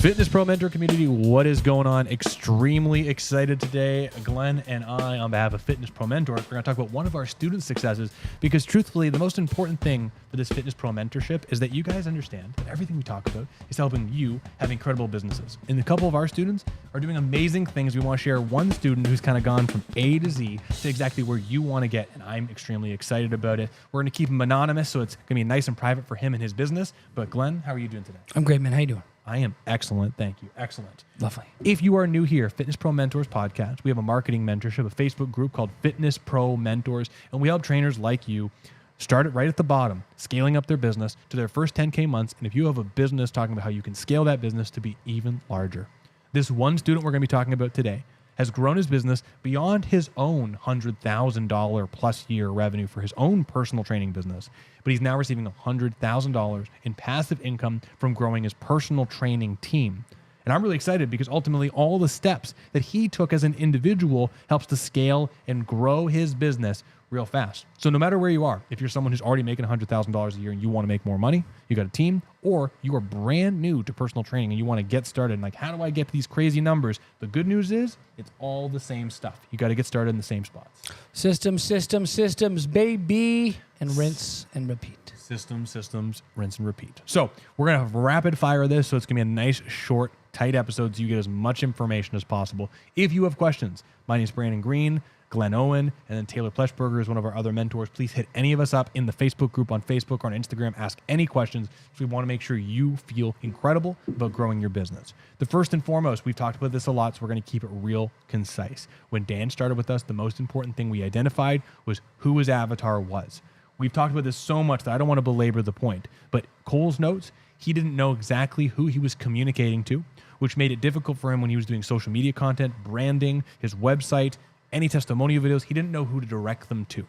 Fitness Pro Mentor community, what is going on? Extremely excited today. Glenn and I, on behalf of Fitness Pro Mentor, we're going to talk about one of our student successes because truthfully, the most important thing for this Fitness Pro Mentorship is that you guys understand that everything we talk about is helping you have incredible businesses. And a couple of our students are doing amazing things. We want to share one student who's kind of gone from A to Z to exactly where you want to get. And I'm extremely excited about it. We're going to keep him anonymous, so it's going to be nice and private for him and his business. But Glenn, how are you doing today? I'm great, man. How you doing? I am excellent. Thank you. Excellent. Lovely. If you are new here, Fitness Pro Mentors podcast, we have a marketing mentorship, a Facebook group called Fitness Pro Mentors, and we help trainers like you start it right at the bottom, scaling up their business to their first 10K months. And if you have a business, talking about how you can scale that business to be even larger. This one student we're going to be talking about today has grown his business beyond his own $100,000 plus year revenue for his own personal training business. But he's now receiving $100,000 in passive income from growing his personal training team. And I'm really excited because ultimately all the steps that he took as an individual helps to scale and grow his business real fast. So no matter where you are, if you're someone who's already making $100,000 a year and you want to make more money, you got a team, or you are brand new to personal training and you want to get started and like, how do I get to these crazy numbers? The good news is it's all the same stuff. You got to get started in the same spots. Systems, baby, and rinse and repeat. Systems, rinse and repeat. So we're going to rapid fire this. So it's going to be a nice, short, tight episode so you get as much information as possible. If you have questions, my name is Brandon Green, Glenn Owen, and then Taylor Pleshberger is one of our other mentors. Please hit any of us up in the Facebook group on Facebook or on Instagram. Ask any questions. So we want to make sure you feel incredible about growing your business. The first and foremost, we've talked about this a lot, so we're going to keep it real concise. When Dan started with us, the most important thing we identified was who his avatar was. We've talked about this so much that I don't want to belabor the point, but Cole's notes, he didn't know exactly who he was communicating to, which made it difficult for him when he was doing social media content, branding, his website, any testimonial videos. He didn't know who to direct them to.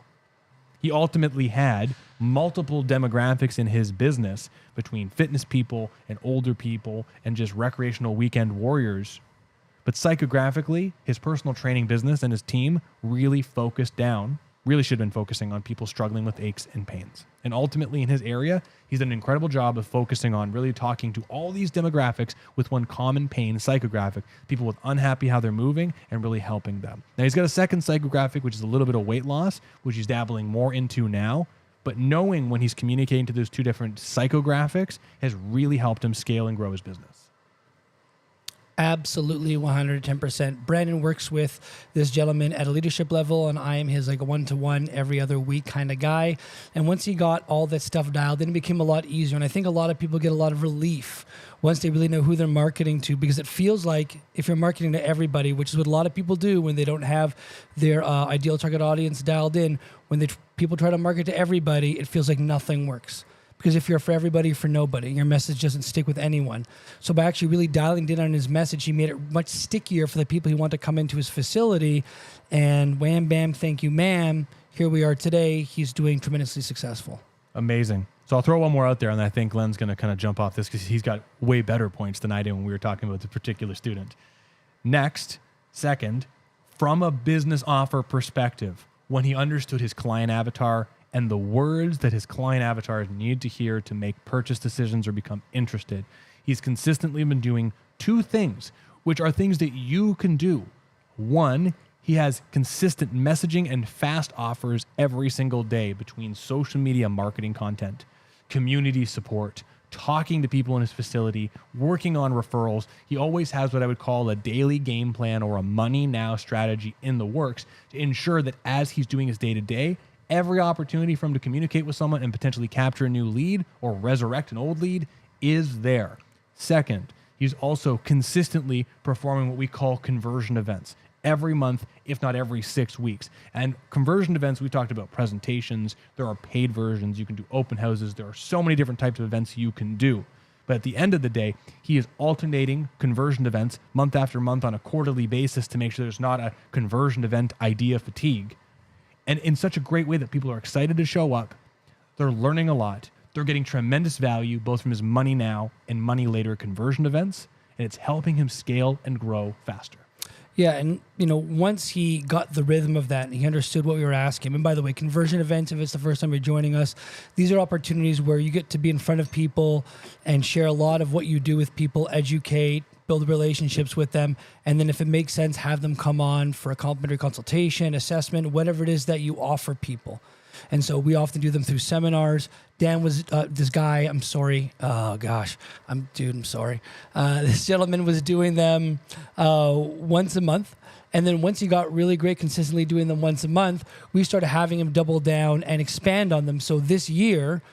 He ultimately had multiple demographics in his business between fitness people and older people and just recreational weekend warriors. But psychographically, his personal training business and his team really should have been focusing on people struggling with aches and pains. And ultimately in his area, he's done an incredible job of focusing on really talking to all these demographics with one common pain psychographic, people with unhappy how they're moving and really helping them. Now he's got a second psychographic, which is a little bit of weight loss, which he's dabbling more into now. But knowing when he's communicating to those two different psychographics has really helped him scale and grow his business. Absolutely, 110%. Brandon works with this gentleman at a leadership level, and I am his like a one-to-one every other week kind of guy. And once he got all that stuff dialed in, it became a lot easier. And I think a lot of people get a lot of relief once they really know who they're marketing to, because it feels like if you're marketing to everybody, which is what a lot of people do when they don't have their ideal target audience dialed in, when people try to market to everybody, it feels like nothing works. Because if you're for everybody, you're for nobody. Your message doesn't stick with anyone. So by actually really dialing in on his message, he made it much stickier for the people who want to come into his facility. And wham, bam, thank you, ma'am. Here we are today. He's doing tremendously successful. Amazing. So I'll throw one more out there, and I think Glenn's going to kind of jump off this because he's got way better points than I did when we were talking about this particular student. Second, from a business offer perspective, when he understood his client avatar and the words that his client avatars need to hear to make purchase decisions or become interested, he's consistently been doing two things, which are things that you can do. One, he has consistent messaging and fast offers every single day between social media marketing content, community support, talking to people in his facility, working on referrals. He always has what I would call a daily game plan or a money now strategy in the works to ensure that as he's doing his day-to-day, every opportunity for him to communicate with someone and potentially capture a new lead or resurrect an old lead is there. Second, he's also consistently performing what we call conversion events every month, if not every 6 weeks. And conversion events, we talked about presentations. There are paid versions. You can do open houses. There are so many different types of events you can do. But at the end of the day, he is alternating conversion events month after month on a quarterly basis to make sure there's not a conversion event idea fatigue. And in such a great way that people are excited to show up. They're learning a lot. They're getting tremendous value, both from his money now and money later conversion events. And it's helping him scale and grow faster. Yeah, and once he got the rhythm of that and he understood what we were asking him, and by the way, conversion events, if it's the first time you're joining us, these are opportunities where you get to be in front of people and share a lot of what you do with people, educate, build relationships with them, and then if it makes sense, have them come on for a complimentary consultation, assessment, whatever it is that you offer people. And so we often do them through seminars. Dan was this guy. I'm sorry. Oh gosh, I'm sorry. This gentleman was doing them once a month, and then once he got really great consistently doing them once a month, we started having him double down and expand on them. So this year,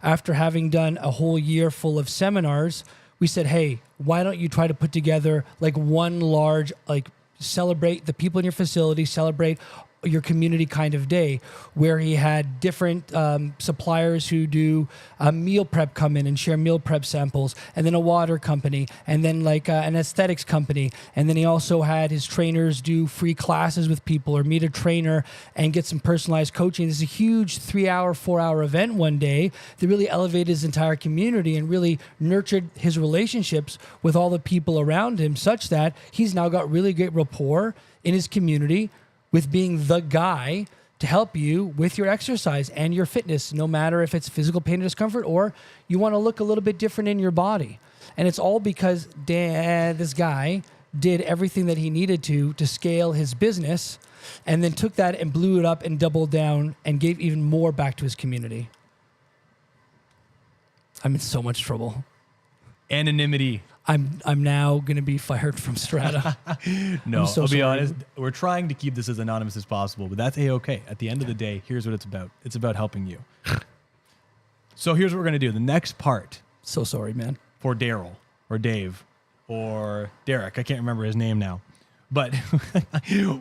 after having done a whole year full of seminars, we said, hey, why don't you try to put together like one large, like celebrate the people in your facility, celebrate your community kind of day, where he had different suppliers who do meal prep come in and share meal prep samples, and then a water company, and then like an aesthetics company. And then he also had his trainers do free classes with people or meet a trainer and get some personalized coaching. This is a huge 3-hour, 4-hour event one day that really elevated his entire community and really nurtured his relationships with all the people around him, such that he's now got really great rapport in his community with being the guy to help you with your exercise and your fitness, no matter if it's physical pain or discomfort or you want to look a little bit different in your body. And it's all because this guy did everything that he needed to scale his business, and then took that and blew it up and doubled down and gave even more back to his community. I'm in so much trouble. Anonymity. I'm now going to be fired from Strata. No, so I'll be sorry. honest. We're trying to keep this as anonymous as possible, but that's A-okay. At the end of the day, here's what it's about. It's about helping you. So here's what we're going to do. The next part So sorry, man. for Daryl or Dave or Derek, I can't remember his name now. But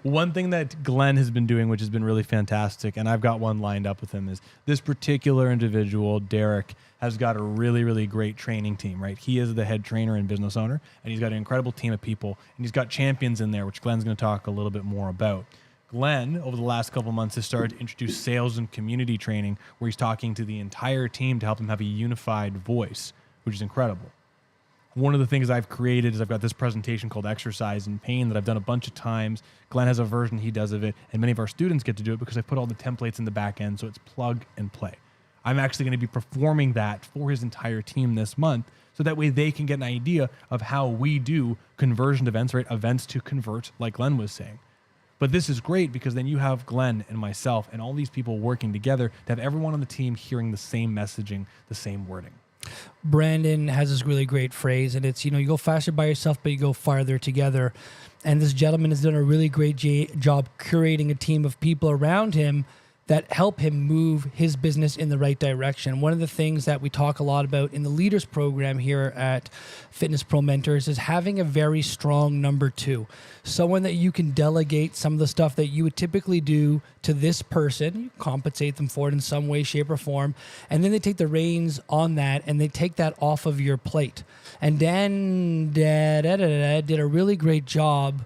one thing that Glenn has been doing, which has been really fantastic, and I've got one lined up with him, is this particular individual, Derek, has got a really, really great training team, right? He is the head trainer and business owner, and he's got an incredible team of people, and he's got champions in there, which Glenn's going to talk a little bit more about. Glenn, over the last couple of months, has started to introduce sales and community training, where he's talking to the entire team to help them have a unified voice, which is incredible. One of the things I've created is I've got this presentation called Exercise and Pain that I've done a bunch of times. Glenn has a version he does of it, and many of our students get to do it because I put all the templates in the back end, so it's plug and play. I'm actually going to be performing that for his entire team this month, so that way they can get an idea of how we do conversion events, right? Events to convert, like Glenn was saying. But this is great because then you have Glenn and myself and all these people working together to have everyone on the team hearing the same messaging, the same wording. Brandon has this really great phrase, and it's, you go faster by yourself, but you go farther together. And this gentleman has done a really great job curating a team of people around him that help him move his business in the right direction. One of the things that we talk a lot about in the Leaders Program here at Fitness Pro Mentors is having a very strong number two. Someone that you can delegate some of the stuff that you would typically do to this person, you compensate them for it in some way, shape, or form, and then they take the reins on that and they take that off of your plate. And Dan did a really great job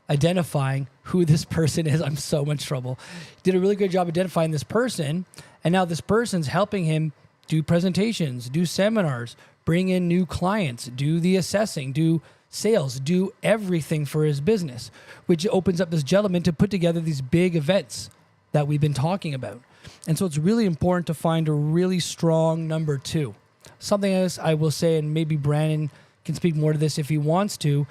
identifying who this person is. I'm so much trouble. Did a really good job identifying this person, and now this person's helping him do presentations, do seminars, bring in new clients, do the assessing, do sales, do everything for his business, which opens up this gentleman to put together these big events that we've been talking about. And so it's really important to find a really strong number two. Something else I will say, and maybe Brandon can speak more to this if he wants to,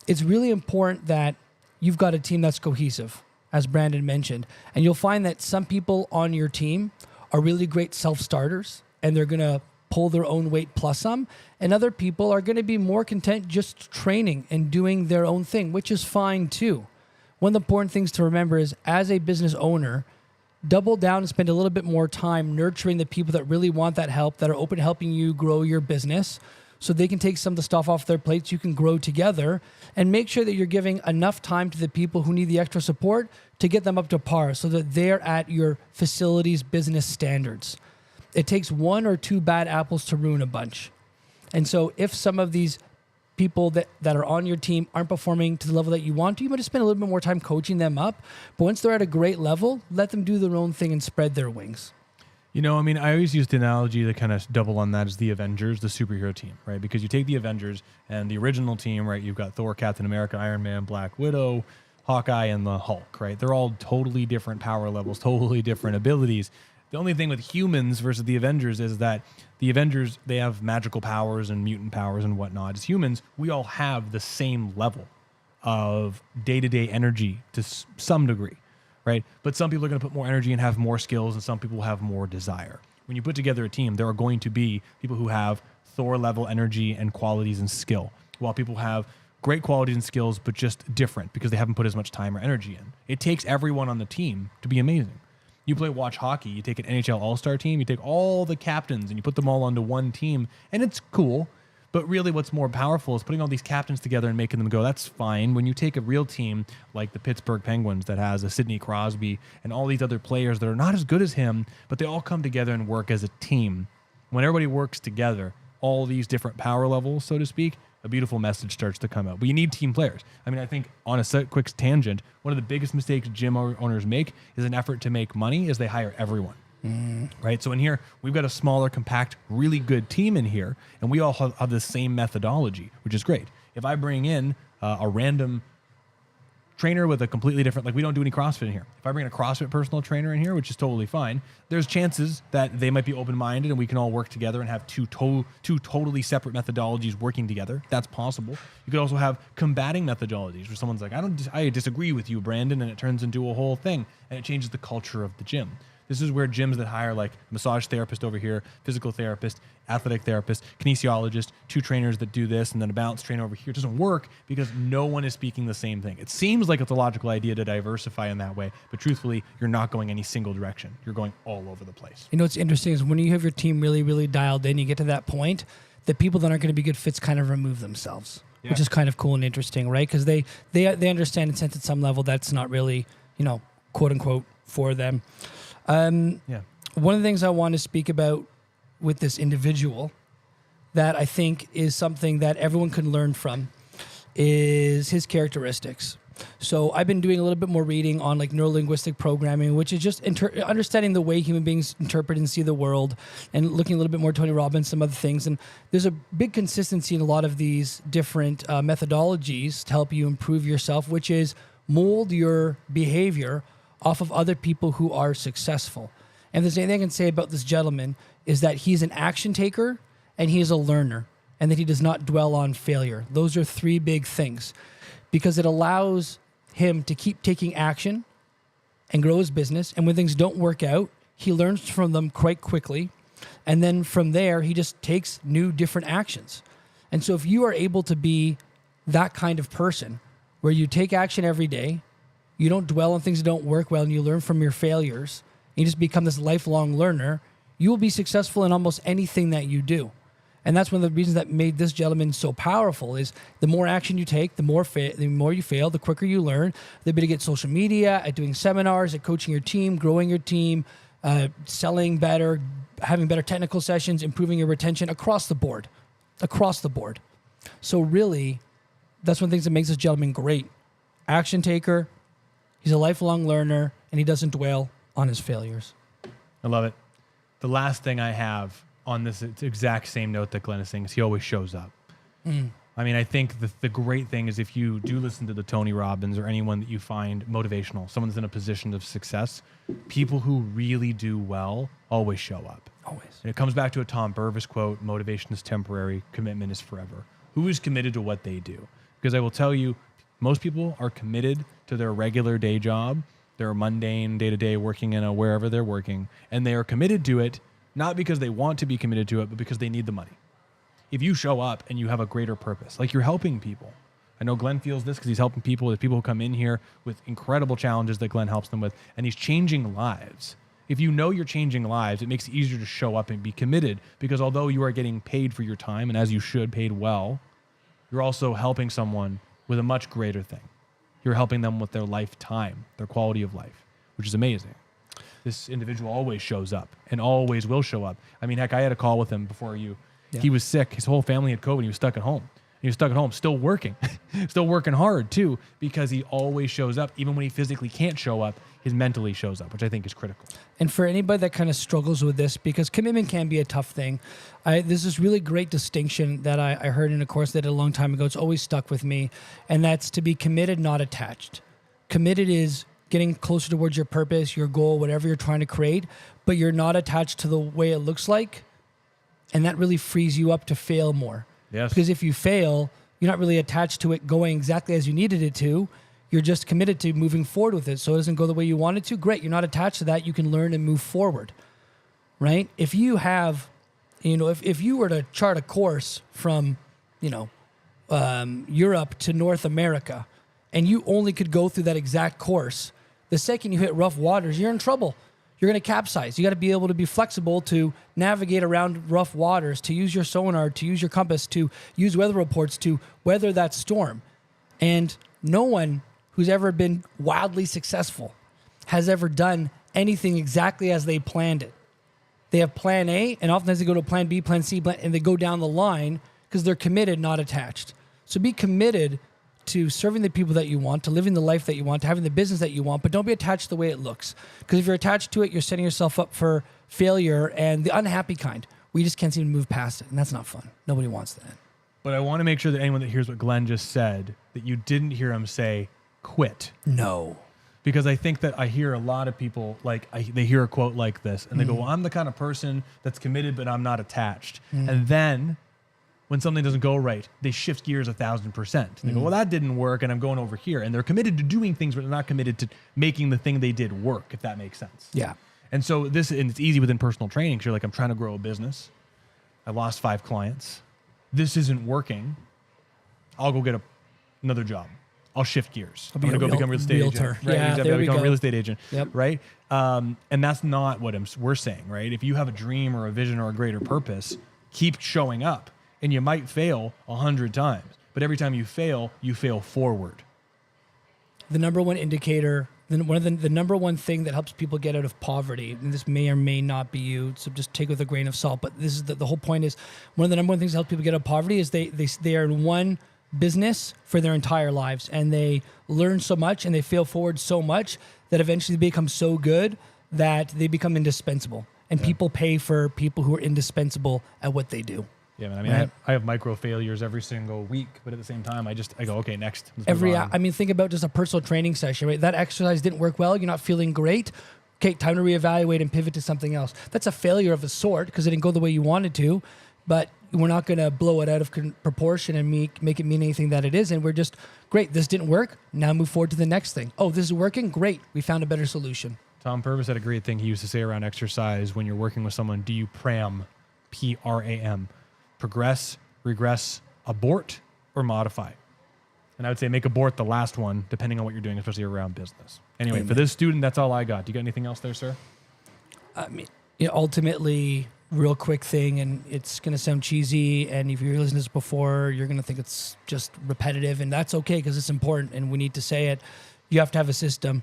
it's really important that you've got a team that's cohesive, as Brandon mentioned. And you'll find that some people on your team are really great self-starters, and they're going to pull their own weight plus some. And other people are going to be more content just training and doing their own thing, which is fine too. One of the important things to remember is, as a business owner, double down and spend a little bit more time nurturing the people that really want that help, that are open to helping you grow your business, so they can take some of the stuff off their plates, you can grow together, and make sure that you're giving enough time to the people who need the extra support to get them up to par so that they're at your facility's business standards. It takes one or two bad apples to ruin a bunch. And so if some of these people that are on your team aren't performing to the level that you want to, you might just spend a little bit more time coaching them up. But once they're at a great level, let them do their own thing and spread their wings. You know, I mean, I always use the analogy to kind of double on that as the Avengers, the superhero team, right? Because you take the Avengers and the original team, right? You've got Thor, Captain America, Iron Man, Black Widow, Hawkeye and the Hulk, right? They're all totally different power levels, totally different abilities. The only thing with humans versus the Avengers is that the Avengers, they have magical powers and mutant powers and whatnot. As humans, we all have the same level of day-to-day energy to some degree, right? But some people are going to put more energy and have more skills, and some people have more desire. When you put together a team, there are going to be people who have Thor-level energy and qualities and skill, while people have great qualities and skills, but just different because they haven't put as much time or energy in. It takes everyone on the team to be amazing. You watch hockey, you take an NHL All-Star team, you take all the captains and you put them all onto one team, and it's cool. But really what's more powerful is putting all these captains together and making them go, that's fine. When you take a real team like the Pittsburgh Penguins that has a Sidney Crosby and all these other players that are not as good as him, but they all come together and work as a team. When everybody works together, all these different power levels, so to speak, a beautiful message starts to come out. But you need team players. I mean, I think on a quick tangent, one of the biggest mistakes gym owners make is an effort to make money is they hire everyone. Right? So in here, we've got a smaller, compact, really good team in here, and we all have the same methodology, which is great. If I bring in a random trainer with a completely different, like we don't do any CrossFit in here. If I bring a CrossFit personal trainer in here, which is totally fine, there's chances that they might be open-minded and we can all work together and have two totally separate methodologies working together. That's possible. You could also have combating methodologies where someone's like, I disagree with you, Brandon, and it turns into a whole thing and it changes the culture of the gym. This is where gyms that hire like massage therapist over here, physical therapist, athletic therapist, kinesiologist, 2 trainers that do this, and then a balance trainer over here. It doesn't work because no one is speaking the same thing. It seems like it's a logical idea to diversify in that way, but truthfully, you're not going any single direction. You're going all over the place. You know what's interesting is when you have your team really, really dialed in, you get to that point, the people that aren't going to be good fits kind of remove themselves, which is kind of cool and interesting, right? Because they understand and sense at some level that's not really, quote unquote, for them. One of the things I want to speak about with this individual that I think is something that everyone can learn from is his characteristics. So I've been doing a little bit more reading on like neurolinguistic programming, which is just understanding the way human beings interpret and see the world, and looking a little bit more Tony Robbins, some other things. And there's a big consistency in a lot of these different methodologies to help you improve yourself, which is mold your behavior off of other people who are successful. And if there's anything I can say about this gentleman is that he's an action taker and he is a learner, and that he does not dwell on failure. Those are 3 big things, because it allows him to keep taking action and grow his business. And when things don't work out, he learns from them quite quickly. And then from there, he just takes new, different actions. And so if you are able to be that kind of person where you take action every day, you don't dwell on things that don't work well, and you learn from your failures, and you just become this lifelong learner, you will be successful in almost anything that you do. And that's one of the reasons that made this gentleman so powerful is the more action you take, the more you fail, the quicker you learn, the better you get social media, at doing seminars, at coaching your team, growing your team, selling better, having better technical sessions, improving your retention across the board. So really, that's one of the things that makes this gentleman great. Action taker, he's a lifelong learner, and he doesn't dwell on his failures. I love it. The last thing I have on this exact same note that Glenn is saying is he always shows up. I mean, I think the great thing is if you do listen to the Tony Robbins or anyone that you find motivational, someone that's in a position of success, people who really do well always show up. Always. And it comes back to a Tom Purvis quote, motivation is temporary, commitment is forever. Who is committed to what they do? Because I will tell you, most people are committed to their regular day job, their mundane day-to-day working in wherever they're working, and they are committed to it not because they want to be committed to it, but because they need the money. If you show up and you have a greater purpose, like you're helping people. I know Glenn feels this because he's helping people. There's people who come in here with incredible challenges that Glenn helps them with, and he's changing lives. If you know you're changing lives, it makes it easier to show up and be committed, because although you are getting paid for your time, and as you should, paid well, you're also helping someone with a much greater thing. You're helping them with their lifetime, their quality of life, which is amazing. This individual always shows up and always will show up. I mean, heck, I had a call with him before you. Yeah. He was sick. His whole family had COVID. He was stuck at home. He was stuck at home, still working, still working hard too, because he always shows up. Even when he physically can't show up, his mentally shows up, which I think is critical. And for anybody that kind of struggles with this, because commitment can be a tough thing, there's this really great distinction that I heard in a course that I did a long time ago. It's always stuck with me, and that's to be committed, not attached. Committed is getting closer towards your purpose, your goal, whatever you're trying to create, but you're not attached to the way it looks like. And that really frees you up to fail more. Yes. Because if you fail, you're not really attached to it going exactly as you needed it to. You're just committed to moving forward with it. So it doesn't go the way you want it to. Great. You're not attached to that. You can learn and move forward, right? If you have, if you were to chart a course from, Europe to North America, and you only could go through that exact course, the second you hit rough waters, you're in trouble. You're going to capsize. You got to be able to be flexible to navigate around rough waters, to use your sonar, to use your compass, to use weather reports, to weather that storm. And no one who's ever been wildly successful has ever done anything exactly as they planned it. They have plan A, and oftentimes they go to plan B, plan C, and they go down the line because they're committed, not attached. So be committed to serving the people that you want, to living the life that you want, to having the business that you want, but don't be attached to the way it looks. Because if you're attached to it, you're setting yourself up for failure and the unhappy kind. We just can't seem to move past it, and that's not fun. Nobody wants that. But I want to make sure that anyone that hears what Glenn just said, that you didn't hear him say, quit. No. Because I think that I hear a lot of people, they hear a quote like this, and they go, well, I'm the kind of person that's committed, but I'm not attached. And then when something doesn't go right, they shift gears 1,000%. And they go, well, that didn't work, and I'm going over here. And they're committed to doing things, but they're not committed to making the thing they did work, if that makes sense. Yeah. And so and it's easy within personal training, because you're like, I'm trying to grow a business. I lost 5 clients. This isn't working. I'll go get another job. I'll shift gears. I'm going to go become a real estate agent. Right? Yeah, exactly. there we become go. a real estate agent. Yep. Right? And that's not what we're saying, right? If you have a dream or a vision or a greater purpose, keep showing up. And you might fail 100 times. But every time you fail forward. The number one indicator, the number one thing that helps people get out of poverty, and this may or may not be you, so just take it with a grain of salt, but this is the whole point is, one of the number one things that help people get out of poverty is they are in one business for their entire lives, and they learn so much and they fail forward so much that eventually they become so good that they become indispensable. And people pay for people who are indispensable at what they do. Yeah, man. I mean, Right. I have micro failures every single week, but at the same time, I go, okay, next. Let's move on. I mean, think about just a personal training session, right? That exercise didn't work well. You're not feeling great. Okay, time to reevaluate and pivot to something else. That's a failure of a sort because it didn't go the way you wanted to, but we're not going to blow it out of proportion and make it mean anything that it isn't. We're just, great, this didn't work. Now move forward to the next thing. Oh, this is working? Great. We found a better solution. Tom Purvis had a great thing he used to say around exercise when you're working with someone. Do you PRAM? P-R-A-M. Progress, regress, abort, or modify? And I would say make abort the last one, depending on what you're doing, especially around business. Anyway, Amen. For this student, that's all I got. Do you got anything else there, sir? I mean, ultimately, real quick thing, and it's going to sound cheesy, and if you're listening to this before, you're going to think it's just repetitive, and that's okay because it's important, and we need to say it. You have to have a system.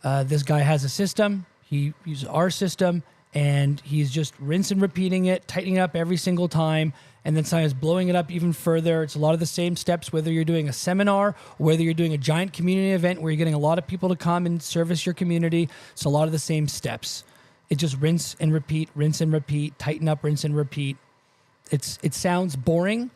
This guy has a system. He uses our system, and he's just rinsing and repeating it, tightening it up every single time, and then sometimes blowing it up even further. It's a lot of the same steps, whether you're doing a seminar, or whether you're doing a giant community event where you're getting a lot of people to come and service your community. It's a lot of the same steps. It just rinse and repeat, tighten up, rinse and repeat. It sounds boring,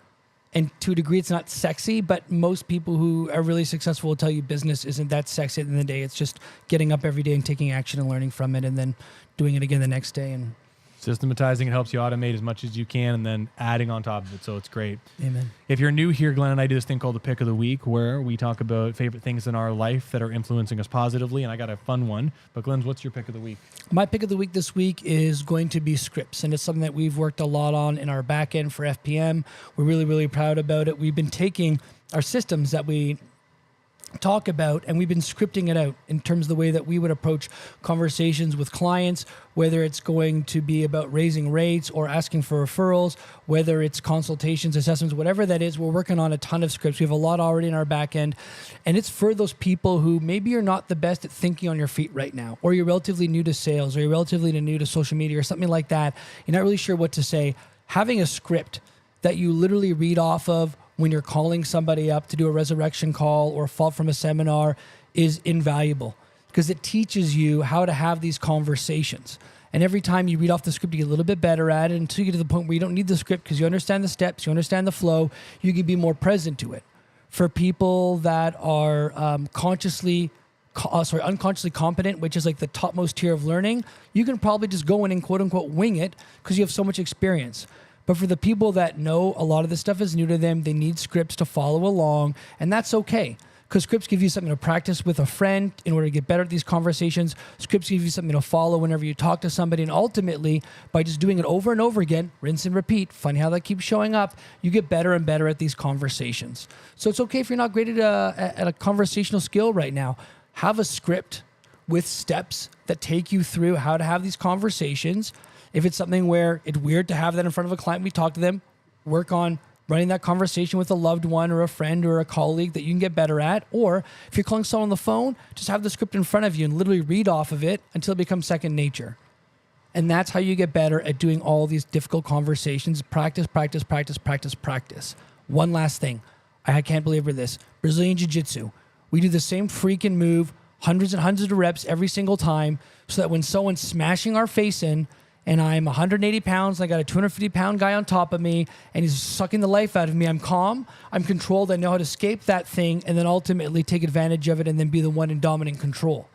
and to a degree it's not sexy, but most people who are really successful will tell you business isn't that sexy at the end of the day. It's just getting up every day and taking action and learning from it and then doing it again the next day. And Systematizing it helps you automate as much as you can and then adding on top of it. So it's great. amen. If you're new here, Glenn and I do this thing called the Pick of the Week where we talk about favorite things in our life that are influencing us positively. And I got a fun one. But Glenn, what's your pick of the week? My pick of the week this week is going to be scripts, and it's something that we've worked a lot on in our back end for FPM. We're really, really proud about it. We've been taking our systems that we talk about, and we've been scripting it out in terms of the way that we would approach conversations with clients, whether it's going to be about raising rates or asking for referrals, whether it's consultations, assessments, whatever that is. We're working on a ton of scripts. We have a lot already in our back end, and it's for those people who maybe you're not the best at thinking on your feet right now, or you're relatively new to sales, or you're relatively new to social media or something like that. You're not really sure what to say. Having a script that you literally read off of when you're calling somebody up to do a resurrection call or fall from a seminar is invaluable because it teaches you how to have these conversations. And every time you read off the script, you get a little bit better at it until you get to the point where you don't need the script because you understand the steps, you understand the flow, you can be more present to it. For people that are consciously unconsciously competent, which is like the topmost tier of learning, you can probably just go in and quote unquote wing it because you have so much experience. But for the people that know a lot of this stuff is new to them, they need scripts to follow along, and that's okay. Because scripts give you something to practice with a friend in order to get better at these conversations. Scripts give you something to follow whenever you talk to somebody. And ultimately, by just doing it over and over again, rinse and repeat, funny how that keeps showing up, you get better and better at these conversations. So it's okay if you're not great at a conversational skill right now. Have a script with steps that take you through how to have these conversations. If it's something where it's weird to have that in front of a client, we talk to them, work on running that conversation with a loved one or a friend or a colleague that you can get better at. Or if you're calling someone on the phone, just have the script in front of you and literally read off of it until it becomes second nature. And that's how you get better at doing all these difficult conversations. Practice, practice, practice, practice, practice. One last thing. I can't belabor this. Brazilian Jiu-Jitsu. We do the same freaking move, hundreds and hundreds of reps every single time, so that when someone's smashing our face in, and I'm 180 pounds, and I got a 250-pound guy on top of me, and he's sucking the life out of me, I'm calm, I'm controlled, I know how to escape that thing, and then ultimately take advantage of it and then be the one in dominant control.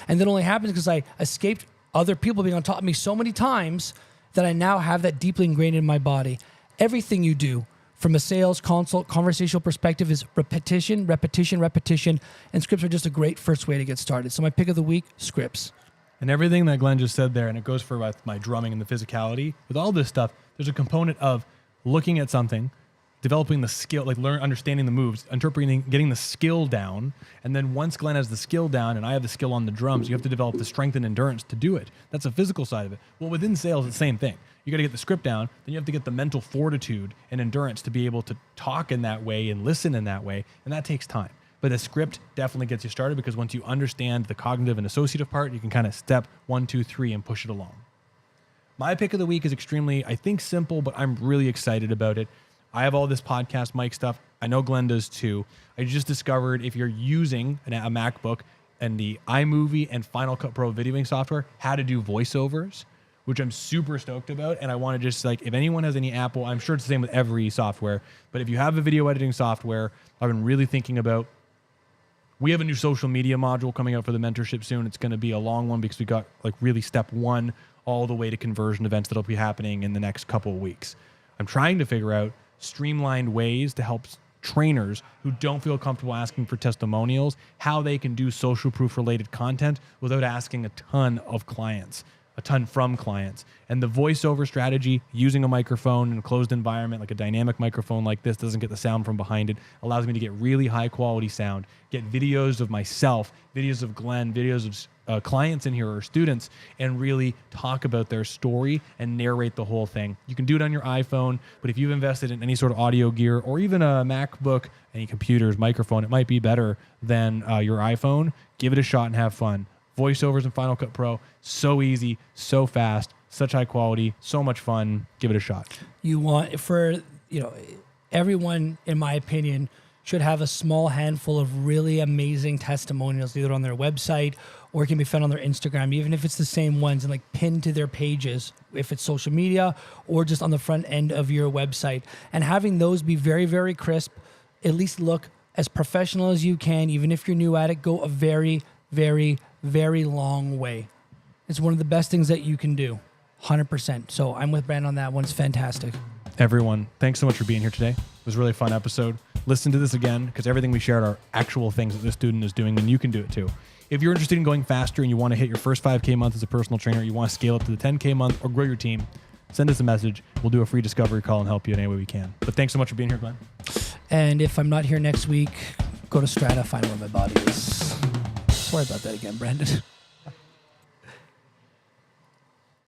And that only happens because I escaped other people being on top of me so many times that I now have that deeply ingrained in my body. Everything you do from a sales, consult, conversational perspective is repetition, repetition, repetition, and scripts are just a great first way to get started. So my pick of the week, scripts. And everything that Glenn just said there, and it goes for my drumming and the physicality, with all this stuff, there's a component of looking at something, developing the skill, like understanding the moves, interpreting, getting the skill down. And then once Glenn has the skill down and I have the skill on the drums, you have to develop the strength and endurance to do it. That's a physical side of it. Well, within sales, it's the same thing. You got to get the script down, then you have to get the mental fortitude and endurance to be able to talk in that way and listen in that way. And that takes time. But the script definitely gets you started because once you understand the cognitive and associative part, you can kind of step 1, 2, 3 and push it along. My pick of the week is extremely, I think, simple, but I'm really excited about it. I have all this podcast mic stuff. I know Glenn does too. I just discovered if you're using a MacBook and the iMovie and Final Cut Pro videoing software, how to do voiceovers, which I'm super stoked about. And I want to just if anyone has any Apple, I'm sure it's the same with every software, but if you have a video editing software, I've been really thinking about. We have a new social media module coming out for the mentorship soon. It's going to be a long one because we got really step 1 all the way to conversion events that'll be happening in the next couple of weeks. I'm trying to figure out streamlined ways to help trainers who don't feel comfortable asking for testimonials, how they can do social proof related content without asking a ton from clients. And the voiceover strategy, using a microphone in a closed environment, like a dynamic microphone like this, doesn't get the sound from behind it, allows me to get really high quality sound, get videos of myself, videos of Glenn, videos of clients in here or students, and really talk about their story and narrate the whole thing. You can do it on your iPhone, but if you've invested in any sort of audio gear or even a MacBook, any computers, microphone, it might be better than your iPhone. Give it a shot and have fun. Voiceovers in Final Cut Pro, so easy, so fast, such high quality, so much fun. Give it a shot. Everyone, in my opinion, should have a small handful of really amazing testimonials, either on their website or it can be found on their Instagram, even if it's the same ones, and pinned to their pages, if it's social media or just on the front end of your website. And having those be very, very crisp, at least look as professional as you can, even if you're new at it, go a very, very, very long way. It's one of the best things that you can do, 100%. So I'm with Brandon on that one. It's fantastic. Everyone, thanks so much for being here today. It was a really fun episode. Listen to this again because everything we shared are actual things that this student is doing, and you can do it too. If you're interested in going faster and you want to hit your first 5K month as a personal trainer, you want to scale up to the 10K month or grow your team, send us a message. We'll do a free discovery call and help you in any way we can. But thanks so much for being here, Glenn. And if I'm not here next week, go to Strata, find out where my body is. Sorry about that again, Brandon.